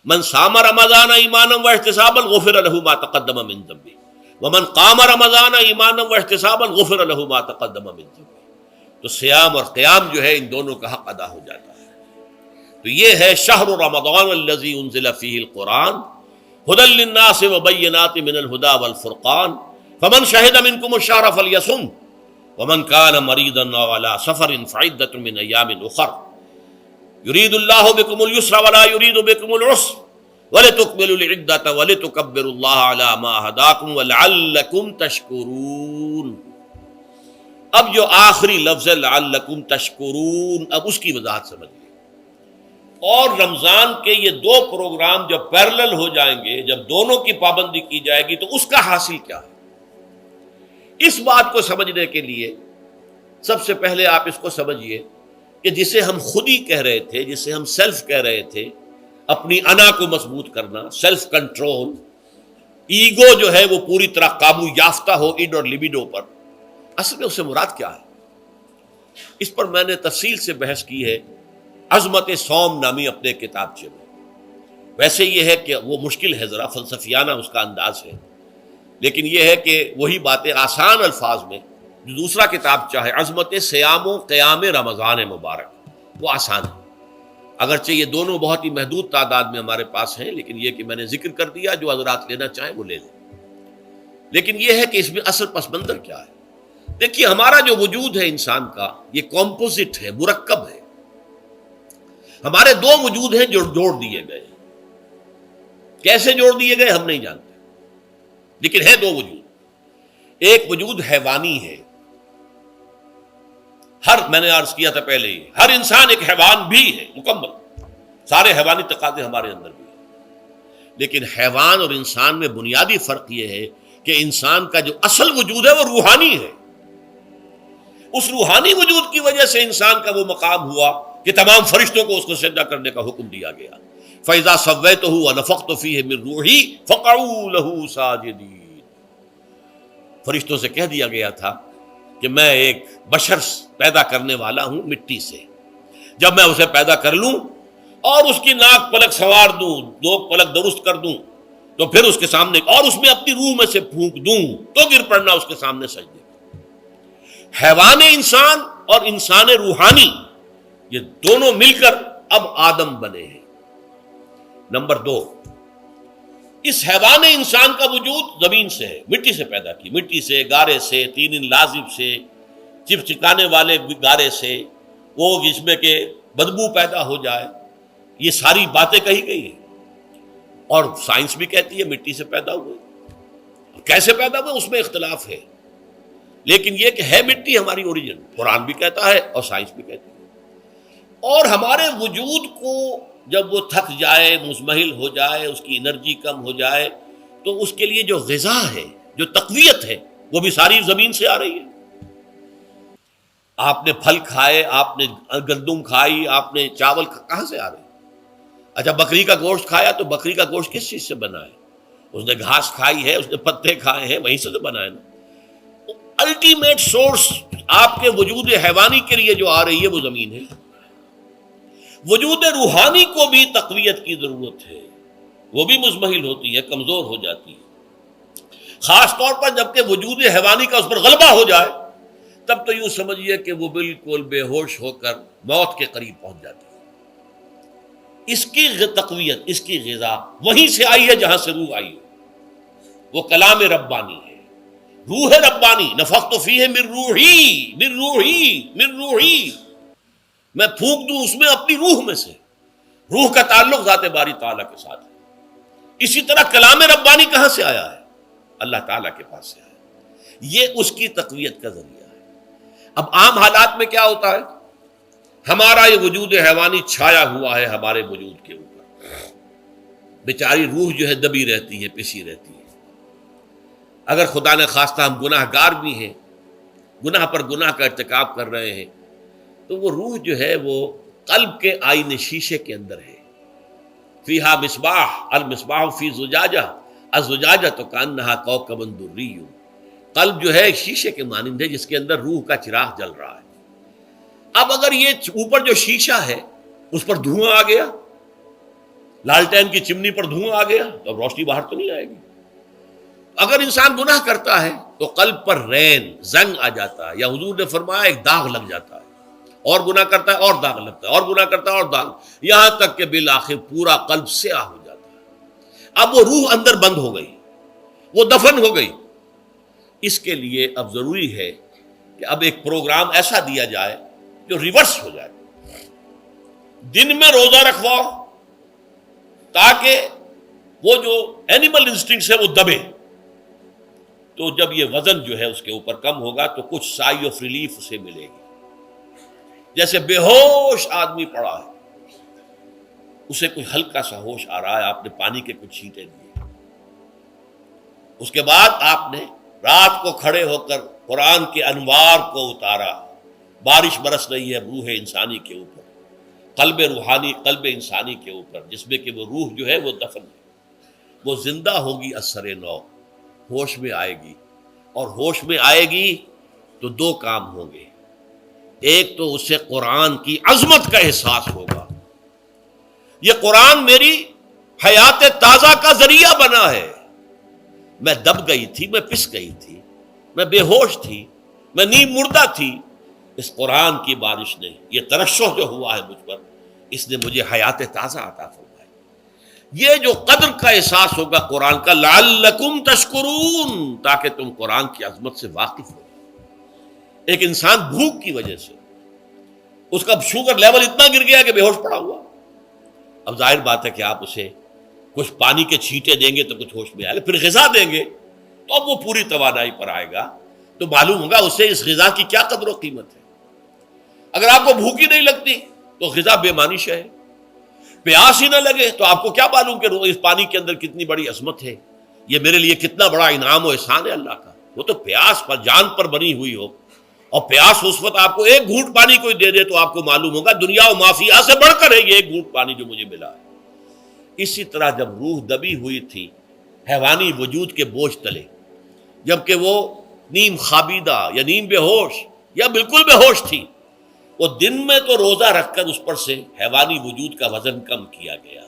من صام رمضان ایمانا واحتسابا غفر له ما تقدم من ذنبه ومن قام رمضان ایمانا واحتسابا غفر له ما تقدم من ذنبه. تو سیام اور قیام جو ہے ان دونوں کا حق ادا ہو جاتا ہے. تو یہ ہے شہر رمضان الذی انزل فیہ القرآن ہدی للناس وبینات من الہدی والفرقان فمن شہد منکم الشہر فلیصم ومن کان مریضا او علی سفر فعدۃ من ایام اخر یرید اللہ بکم اليسر ولا یرید بکم العسر وَلِتُكْمِلُوا الْعِدَّةَ وَلِتُكَبِّرُوا اللَّهَ عَلَى مَا هَدَاكُمْ وَلَعَلَّكُمْ تَشْكُرُونَ. اب جو آخری لفظ ہے لَعَلَّكُمْ تَشْكُرُونَ، اب اس کی وضاحت سمجھیے. اور رمضان کے یہ دو پروگرام جب پیرلل ہو جائیں گے، جب دونوں کی پابندی کی جائے گی تو اس کا حاصل کیا ہے؟ اس بات کو سمجھنے کے لیے سب سے پہلے آپ اس کو سمجھیے کہ جسے ہم خود ہی کہہ رہے تھے، جسے ہم سیلف کہہ رہے تھے، اپنی انا کو مضبوط کرنا، سیلف کنٹرول، ایگو جو ہے وہ پوری طرح قابو یافتہ ہو اڈ اور لیبیڈو پر، اصل میں اس سے مراد کیا ہے؟ اس پر میں نے تفصیل سے بحث کی ہے عظمت صوم نامی اپنے کتابچے میں. ویسے یہ ہے کہ وہ مشکل ہے، ذرا فلسفیانہ اس کا انداز ہے، لیکن یہ ہے کہ وہی باتیں آسان الفاظ میں جو دوسرا کتابچہ ہے عظمت سیام و قیام رمضان مبارک، وہ آسان ہے. اگرچہ یہ دونوں بہت ہی محدود تعداد میں ہمارے پاس ہیں، لیکن یہ کہ میں نے ذکر کر دیا، جو حضرات لینا چاہیں وہ لے لیں. لیکن یہ ہے کہ اس میں اصل پس منظر کیا ہے. دیکھیے ہمارا جو وجود ہے انسان کا، یہ کمپوزٹ ہے، مرکب ہے. ہمارے دو وجود ہیں جو جوڑ دیے گئے. کیسے جوڑ دیے گئے ہم نہیں جانتے، لیکن ہے دو وجود. ایک وجود حیوانی ہے، میں نے عرض کیا تھا پہلے ہی، ہر انسان ایک حیوان بھی ہے مکمل، سارے حیوانی تقاضے ہمارے اندر بھی ہیں. لیکن حیوان اور انسان میں بنیادی فرق یہ ہے کہ انسان کا جو اصل وجود ہے وہ روحانی ہے. اس روحانی وجود کی وجہ سے انسان کا وہ مقام ہوا کہ تمام فرشتوں کو اس کو سجدہ کرنے کا حکم دیا گیا. فَإِذَا سَوَّيْتُهُ وَنَفَخْتُ فِيهِ مِن رُوحِي فَقَعُوا لَهُ سَاجِدِينَ. فرشتوں سے کہہ دیا گیا تھا کہ میں ایک بشر پیدا کرنے والا ہوں مٹی سے. جب میں اسے پیدا کر لوں اور اس کی ناک پلک سنوار دوں، دو پلک درست کر دوں، تو پھر اس کے سامنے اور اس میں اپنی روح میں سے پھونک دوں تو گر پڑنا اس کے سامنے سجدے. حیوان انسان اور انسان روحانی یہ دونوں مل کر اب آدم بنے ہیں. نمبر دو، اس حیوان انسان کا وجود زمین سے ہے، مٹی سے پیدا کی، مٹی سے، گارے سے، طین لازب سے، چپچکانے والے گارے سے، وہ جس میں کہ بدبو پیدا ہو جائے، یہ ساری باتیں کہی گئی ہیں. اور سائنس بھی کہتی ہے مٹی سے پیدا ہوئے. کیسے پیدا ہوئے اس میں اختلاف ہے، لیکن یہ کہ ہے مٹی ہماری اوریجن، قرآن بھی کہتا ہے اور سائنس بھی کہتی ہے. اور ہمارے وجود کو جب وہ تھک جائے، مزمحل ہو جائے، اس کی انرجی کم ہو جائے، تو اس کے لیے جو غذا ہے، جو تقویت ہے، وہ بھی ساری زمین سے آ رہی ہے. آپ نے پھل کھائے، آپ نے گندم کھائی، آپ نے چاول کہاں سے آ رہے؟ اچھا بکری کا گوشت کھایا تو بکری کا گوشت کس چیز سے بنا ہے؟ اس نے گھاس کھائی ہے، اس نے پتے کھائے ہیں، وہیں سے تو بنا ہے نا. الٹیمیٹ سورس آپ کے وجود حیوانی کے لیے جو آ رہی ہے وہ زمین ہے. وجود روحانی کو بھی تقویت کی ضرورت ہے، وہ بھی مزمحل ہوتی ہے، کمزور ہو جاتی ہے. خاص طور پر جبکہ وجود حیوانی کا اس پر غلبہ ہو جائے تب تو یوں سمجھیے کہ وہ بالکل بے ہوش ہو کر موت کے قریب پہنچ جاتی ہے. اس کی تقویت، اس کی غذا وہیں سے آئی ہے جہاں سے روح آئی ہے. وہ کلام ربانی ہے، روح ربانی. نفخت فیہ من روحی، من روحی، من روحی، میں پھونک دوں اس میں اپنی روح میں سے. روح کا تعلق ذات باری تعالیٰ کے ساتھ ہے. اسی طرح کلام ربانی کہاں سے آیا ہے؟ اللہ تعالیٰ کے پاس سے آیا ہے. یہ اس کی تقویت کا ذریعہ ہے. اب عام حالات میں کیا ہوتا ہے؟ ہمارا یہ وجود حیوانی چھایا ہوا ہے ہمارے وجود کے اوپر، بیچاری روح جو ہے دبی رہتی ہے، پسی رہتی ہے. اگر خدا نے خواستہ ہم گناہ گار بھی ہیں، گناہ پر گناہ کا ارتکاب کر رہے ہیں، تو وہ روح جو ہے وہ قلب کے آئینے شیشے کے اندر ہے. فیہا مصباح، المصباح فی زجاجہ، الزجاجہ تو کانہا کوکب دری. قلب جو ہے ایک شیشے کے مانند ہے جس کے اندر روح کا چراغ جل رہا ہے. اب اگر یہ اوپر جو شیشہ ہے اس پر دھواں آ گیا، لالٹین کی چمنی پر دھواں آ گیا تو اب روشنی باہر تو نہیں آئے گی۔ اگر انسان گناہ کرتا ہے تو قلب پر رین زنگ آ جاتا ہے، یا حضور نے فرمایا ایک داغ لگ جاتا ہے، اور گناہ کرتا ہے اور داغ لگتا ہے، اور گناہ کرتا ہے اور داغ، یہاں تک کہ بالآخر پورا قلب سیاہ ہو جاتا ہے۔ اب وہ روح اندر بند ہو گئی، وہ دفن ہو گئی۔ اس کے لیے اب ضروری ہے کہ اب ایک پروگرام ایسا دیا جائے جو ریورس ہو جائے۔ دن میں روزہ رکھواؤ تاکہ وہ جو اینیمل انسٹنکٹس ہے وہ دبے، تو جب یہ وزن جو ہے اس کے اوپر کم ہوگا تو کچھ سائی آف ریلیف اسے ملے گی۔ جیسے بے ہوش آدمی پڑا ہے، اسے کوئی ہلکا سا ہوش آ رہا ہے، آپ نے پانی کے کچھ چھینٹے دیے، اس کے بعد آپ نے رات کو کھڑے ہو کر قرآن کے انوار کو اتارا، بارش برس رہی ہے روح انسانی کے اوپر، قلب روحانی، قلب انسانی کے اوپر، جس میں کہ وہ روح جو ہے وہ دفن ہے، وہ زندہ ہوگی اثر نو، ہوش میں آئے گی۔ اور ہوش میں آئے گی تو دو کام ہوں گے، ایک تو اسے قرآن کی عظمت کا احساس ہوگا، یہ قرآن میری حیات تازہ کا ذریعہ بنا ہے، میں دب گئی تھی، میں پس گئی تھی، میں بے ہوش تھی، میں نیم مردہ تھی، اس قرآن کی بارش نے، یہ ترشح جو ہوا ہے مجھ پر، اس نے مجھے حیات تازہ عطا فرمائی۔ یہ جو قدر کا احساس ہوگا قرآن کا، لعلکم تشکرون، تاکہ تم قرآن کی عظمت سے واقف ہو۔ ایک انسان بھوک کی وجہ سے اس کا شوگر لیول اتنا گر گیا کہ بے ہوش پڑا ہوا، اب ظاہر بات ہے کہ آپ اسے کچھ پانی کے چھینٹے دیں گے تو کچھ ہوش میں آئے گا، پھر غذا دیں گے تو اب وہ پوری توانائی پر آئے گا، تو معلوم ہوگا اسے اس غذا کی کیا قدر و قیمت ہے۔ اگر آپ کو بھوک ہی نہیں لگتی تو غذا بے معنی شے ہے، پیاس ہی نہ لگے تو آپ کو کیا معلوم کہ اس پانی کے اندر کتنی بڑی عظمت ہے، یہ میرے لیے کتنا بڑا انعام و احسان ہے اللہ کا۔ وہ تو پیاس پر، جان پر بنی ہوئی ہو، اور پیاس اس وقت آپ کو ایک گھونٹ پانی کوئی دے دے تو آپ کو معلوم ہوگا دنیا و مافیہ سے بڑھ کر ہے یہ ایک گھونٹ پانی جو مجھے ملا ہے۔ اسی طرح جب روح دبی ہوئی تھی حیوانی وجود کے بوجھ تلے، جبکہ وہ نیم خابیدہ یا نیم بے ہوش یا بالکل بے ہوش تھی، وہ دن میں تو روزہ رکھ کر اس پر سے حیوانی وجود کا وزن کم کیا گیا،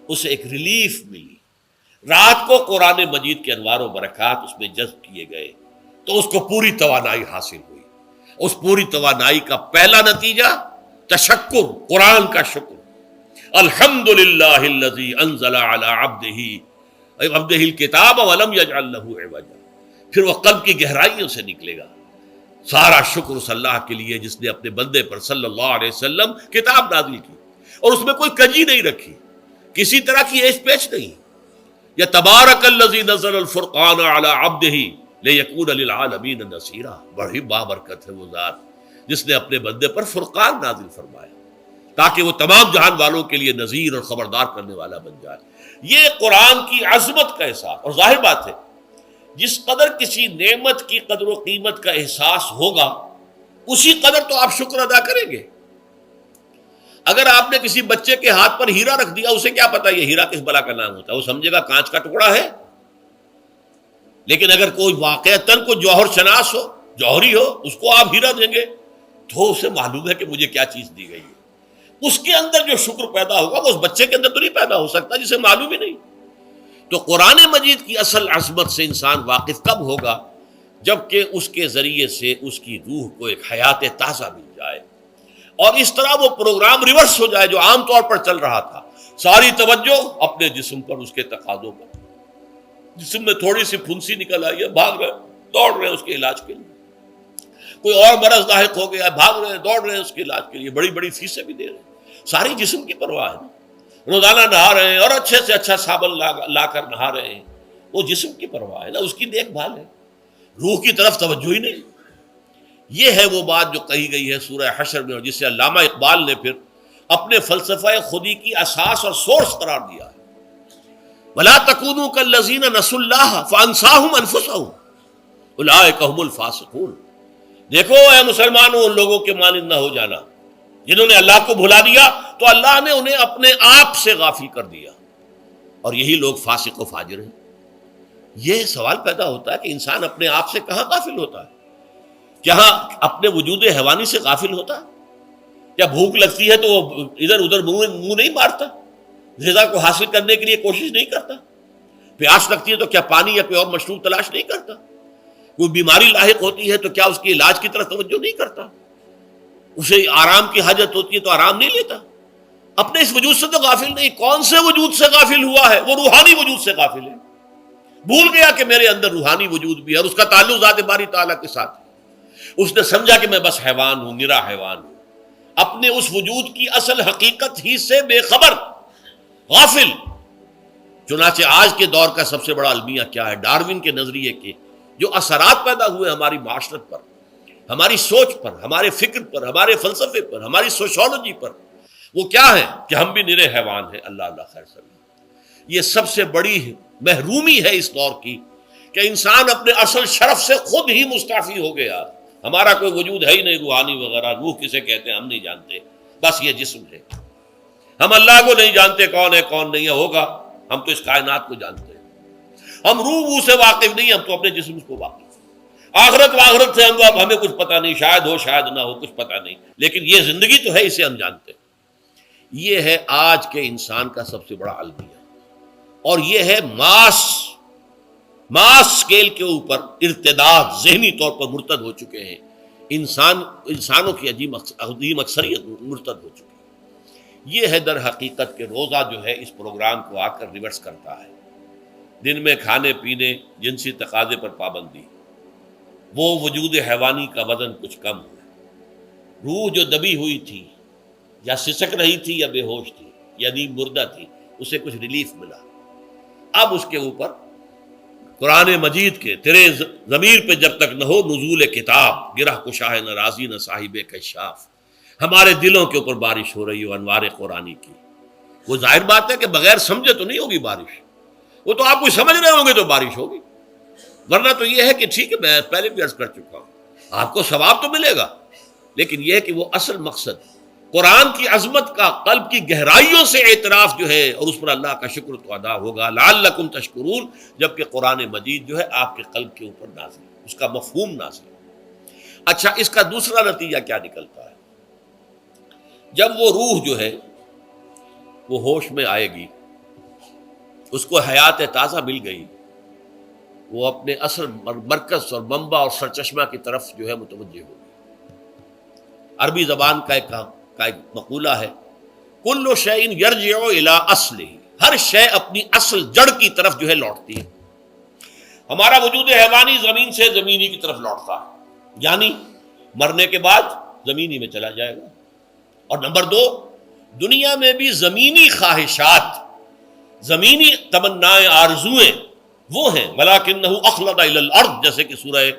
اسے ایک ریلیف ملی۔ رات کو قرآن مجید کے انوار و برکات اس میں جذب کیے گئے تو اس کو پوری توانائی حاصل ہوئی۔ اس پوری توانائی کا پہلا نتیجہ تشکر، قرآن کا شکر، الحمدللہ الذی انزل علی عبدہ الکتاب ولم یجعل لہ عوجا۔ پھر وہ قلب کی گہرائیوں سے نکلے گا، سارا شکر اس اللہ کے لیے جس نے اپنے بندے پر صلی اللہ علیہ وسلم کتاب نازل کی، اور اس میں کوئی کجی نہیں رکھی، کسی طرح کی ایش پیش نہیں۔ یا تبارک الذی نزل الفرقان علی عبدہ لیکون للعالمین نصیرا، بڑی بابرکت ہے وہ ذات جس نے اپنے بندے پر فرقان نازل فرمایا تاکہ وہ تمام جہان والوں کے لیے نذیر اور خبردار کرنے والا بن جائے۔ یہ قرآن کی عظمت کا احساس، اور ظاہر بات ہے جس قدر کسی نعمت کی قدر و قیمت کا احساس ہوگا اسی قدر تو آپ شکر ادا کریں گے۔ اگر آپ نے کسی بچے کے ہاتھ پر ہیرا رکھ دیا، اسے کیا پتا یہ ہیرا کس بلا کا نام ہوتا ہے، وہ سمجھے گا کانچ کا ٹکڑا ہے۔ لیکن اگر کوئی واقعتاً کوئی جوہر شناس ہو، جوہری ہو، اس کو آپ ہیرا دیں گے تو اسے معلوم ہے کہ مجھے کیا چیز دی گئی ہے، اس کے اندر جو شکر پیدا ہوگا وہ اس بچے کے اندر تو نہیں پیدا ہو سکتا جسے معلوم ہی نہیں۔ تو قرآن مجید کی اصل عظمت سے انسان واقف کب ہوگا؟ جبکہ اس کے ذریعے سے اس کی روح کو ایک حیات تازہ مل جائے، اور اس طرح وہ پروگرام ریورس ہو جائے جو عام طور پر چل رہا تھا، ساری توجہ اپنے جسم پر، اس کے تقاضوں پر۔ جسم میں تھوڑی سی پھنسی نکل آئی ہے، بھاگ رہے، دوڑ رہے ہیں اس کے علاج کے لیے۔ کوئی اور مرض لاحق ہو گیا ہے، بھاگ رہے ہیں، دوڑ رہے ہیں اس کے علاج کے لیے، بڑی بڑی فیسیں بھی دے رہے ہیں۔ ساری جسم کی پرواہ ہے، روزانہ نہا رہے ہیں اور اچھے سے اچھا صابن لا کر نہا رہے ہیں، وہ جسم کی پرواہ ہے نا، اس کی دیکھ بھال ہے، روح کی طرف توجہ ہی نہیں۔ یہ ہے وہ بات جو کہی گئی ہے سورہ حشر میں، اور جسے علامہ اقبال نے پھر اپنے فلسفہ خودی کی اساس اور سورس قرار دیا ہے۔ وَلَا تَكُونُوا كَالَّذِينَ نَسُوا اللَّهَ فَأَنسَاهُمْ أَنفُسَهُمْ أُولَٰئِكَ هُمُ الْفَاسِقُونَ۔ دیکھو اے مسلمانوں، ان لوگوں کے مانند نہ ہو جانا جنہوں نے اللہ کو بھلا دیا تو اللہ نے انہیں اپنے آپ سے غافل کر دیا، اور یہی لوگ فاسق و فاجر ہیں۔ یہ سوال پیدا ہوتا ہے کہ انسان اپنے آپ سے کہاں غافل ہوتا ہے؟ کیا اپنے وجود حیوانی سے غافل ہوتا ہے؟ کیا بھوک لگتی ہے تو وہ ادھر ادھر منہ نہیں مارتا؟ غذا کو حاصل کرنے کے لیے کوشش نہیں کرتا؟ پیاس لگتی ہے تو کیا پانی یا کوئی اور مشروب تلاش نہیں کرتا؟ کوئی بیماری لاحق ہوتی ہے تو کیا اس کے علاج کی طرف توجہ نہیں کرتا؟ اسے آرام کی حاجت ہوتی ہے تو آرام نہیں لیتا؟ اپنے اس وجود سے تو غافل نہیں. کون سے وجود سے غافل ہوا ہے؟ وہ روحانی وجود سے غافل ہے. بھول گیا کہ میرے اندر روحانی وجود بھی ہے اور اس کا تعلق ذات باری تعالیٰ کے ساتھ ہے. اس نے سمجھا کہ میں بس حیوان ہوں، نرا حیوان ہوں، اپنے اس وجود کی اصل حقیقت ہی سے بے خبر، غافل. چنانچہ آج کے دور کا سب سے بڑا المیہ کیا ہے؟ ڈارون کے نظریے کے جو اثرات پیدا ہوئے ہماری معاشرت پر، ہماری سوچ پر، ہمارے فکر پر، ہمارے فلسفے پر، ہماری سوشولوجی پر، وہ کیا ہے کہ ہم بھی نرے حیوان ہیں. اللہ اللہ خیر سبھی. یہ سب سے بڑی محرومی ہے اس دور کی کہ انسان اپنے اصل شرف سے خود ہی مستعفی ہو گیا. ہمارا کوئی وجود ہے ہی نہیں روحانی وغیرہ. روح کسے کہتے ہیں ہم نہیں جانتے، بس یہ جسم ہے. ہم اللہ کو نہیں جانتے کون ہے کون نہیں ہے. ہوگا ہم تو اس کائنات کو جانتے ہیں. ہم روح سے واقف نہیں، ہم تو اپنے جسم کو واقف. آخرت سے ہمیں کچھ پتہ نہیں، شاید ہو شاید نہ ہو، کچھ پتہ نہیں. لیکن یہ زندگی تو ہے، اسے ہم جانتے ہیں. یہ ہے آج کے انسان کا سب سے بڑا المیہ. اور یہ ہے ماس اسکیل کے اوپر ارتداد، ذہنی طور پر مرتد ہو چکے ہیں. انسانوں کی عظیم اکثریت مرتد ہو چکی ہے. یہ ہے در حقیقت کہ روزہ جو ہے اس پروگرام کو آ کر ریورس کرتا ہے. دن میں کھانے پینے، جنسی تقاضے پر پابندی، وہ وجود حیوانی کا وزن کچھ کم ہوا. روح جو دبی ہوئی تھی، یا سسک رہی تھی، یا بے ہوش تھی، یا نیند مردہ تھی، اسے کچھ ریلیف ملا. اب اس کے اوپر قرآن مجید کے تیرے ضمیر پہ جب تک نہ ہو نزول کتاب، گرہ کشاہ نہ رازی نہ صاحب کشاف، ہمارے دلوں کے اوپر بارش ہو رہی ہو انوار قرآنی کی. وہ ظاہر بات ہے کہ بغیر سمجھے تو نہیں ہوگی بارش. وہ تو آپ کچھ سمجھ رہے ہوں گے تو بارش ہوگی، ورنہ تو یہ ہے کہ ٹھیک ہے، میں پہلے بھی عرض کر چکا ہوں، آپ کو ثواب تو ملے گا، لیکن یہ ہے کہ وہ اصل مقصد قرآن کی عظمت کا قلب کی گہرائیوں سے اعتراف جو ہے، اور اس پر اللہ کا شکر تو ادا ہوگا. لعلکم تشکرون، جبکہ قرآن مجید جو ہے آپ کے قلب کے اوپر نازل ہے، اس کا مفہوم نازل ہے. اچھا، اس کا دوسرا نتیجہ کیا نکلتا ہے؟ جب وہ روح جو ہے وہ ہوش میں آئے گی، اس کو حیات تازہ مل گئی، وہ اپنے اصل مرکز اور منبع اور سرچشمہ کی طرف جو ہے متوجہ ہوگی. عربی زبان کا ایک مقولہ ہے، کل شیء یرجع الی اصلہ، ہر شے اپنی اصل جڑ کی طرف جو ہے لوٹتی ہے. ہمارا وجود حیوانی زمین سے زمینی کی طرف لوٹتا ہے، یعنی مرنے کے بعد زمینی میں چلا جائے گا. اور نمبر دو، دنیا میں بھی زمینی خواہشات، زمینی تمنائیں، آرزویں وہ ہیں. ولکنہ اخلد الی الارض، جیسے کہ سورہ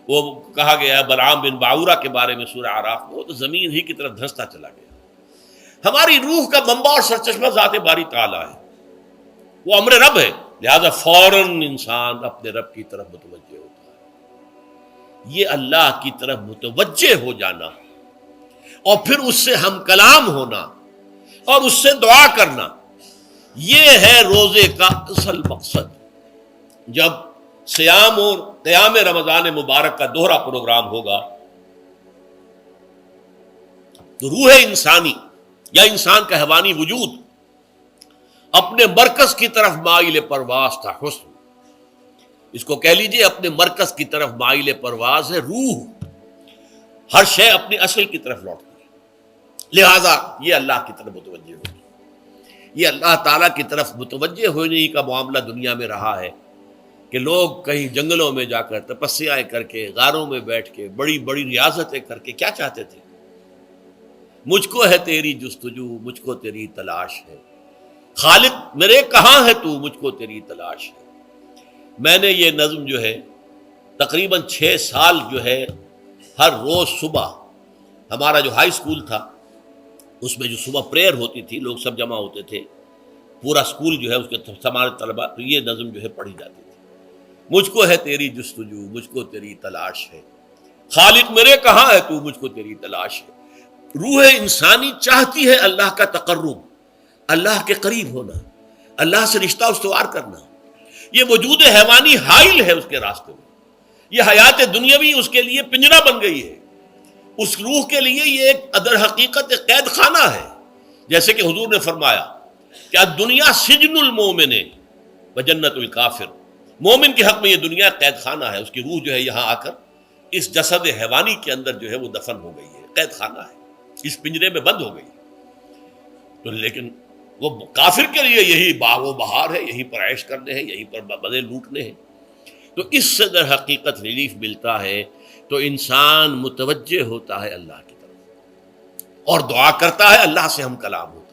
وہ کہا گیا ہے بلعام بن باعورہ کے بارے میں سورہ اعراف میں، وہ تو زمین ہی کی طرف دھنستا چلا گیا. ہماری روح کا منبع اور سرچشمہ ذات باری تعالیٰ ہے، وہ امر رب ہے، لہذا فوراً انسان اپنے رب کی طرف متوجہ ہوتا ہے. یہ اللہ کی طرف متوجہ ہو جانا اور پھر اس سے ہم کلام ہونا اور اس سے دعا کرنا، یہ ہے روزے کا اصل مقصد. جب سیام اور قیام رمضان مبارک کا دوہرا پروگرام ہوگا تو روح انسانی یا انسان کا حیوانی وجود اپنے مرکز کی طرف مائل پرواز تھا. حسن، اس کو کہہ لیجئے اپنے مرکز کی طرف مائل پرواز ہے. روح ہر شے اپنی اصل کی طرف لوٹتی ہے، لہذا یہ اللہ کی طرف متوجہ ہوگی. یہ اللہ تعالیٰ کی طرف متوجہ ہونے کا معاملہ دنیا میں رہا ہے کہ لوگ کہیں جنگلوں میں جا کر تپسیائیں کر کے، غاروں میں بیٹھ کے، بڑی بڑی ریاضتیں کر کے کیا چاہتے تھے؟ مجھ کو ہے تیری جستجو، مجھ کو تیری تلاش ہے. خالق میرے کہاں ہے تو، مجھ کو تیری تلاش ہے. میں نے یہ نظم جو ہے تقریباً 6 سال جو ہے ہر روز صبح، ہمارا جو ہائی اسکول تھا اس میں جو صبح پریئر ہوتی تھی، لوگ سب جمع ہوتے تھے، پورا اسکول جو ہے اس کے ہمارے طلباء، تو یہ نظم جو ہے پڑھی جاتی تھی. مجھ کو ہے تیری جستجو، مجھ کو تیری تلاش ہے. خالق میرے کہاں ہے تو، مجھ کو تیری تلاش ہے. روح انسانی چاہتی ہے اللہ کا تقرب، اللہ کے قریب ہونا، اللہ سے رشتہ استوار کرنا. یہ وجود حیوانی حائل ہے اس کے راستے میں. یہ حیات دنیاوی اس کے لیے پنجرا بن گئی ہے. اس روح کے لیے یہ ایک در حقیقت ایک قید خانہ ہے. جیسے کہ حضور نے فرمایا کہ دنیا سجن المومن و جنت الکافر، مومن کے حق میں یہ دنیا قید خانہ ہے، اس کی روح جو ہے یہاں آ کر اس جسد حیوانی کے اندر جو ہے وہ دفن ہو گئی ہے، قید خانہ ہے، اس پنجرے میں بند ہو گئی ہے۔ تو لیکن وہ کافر کے لیے یہی باغ و بہار ہے، یہیں پر عیش کرنے ہیں، یہیں پر مزے لوٹنے ہیں۔ تو اس سے در حقیقت ریلیف ملتا ہے، تو انسان متوجہ ہوتا ہے اللہ کی طرف اور دعا کرتا ہے، اللہ سے ہم کلام ہوتا ہے۔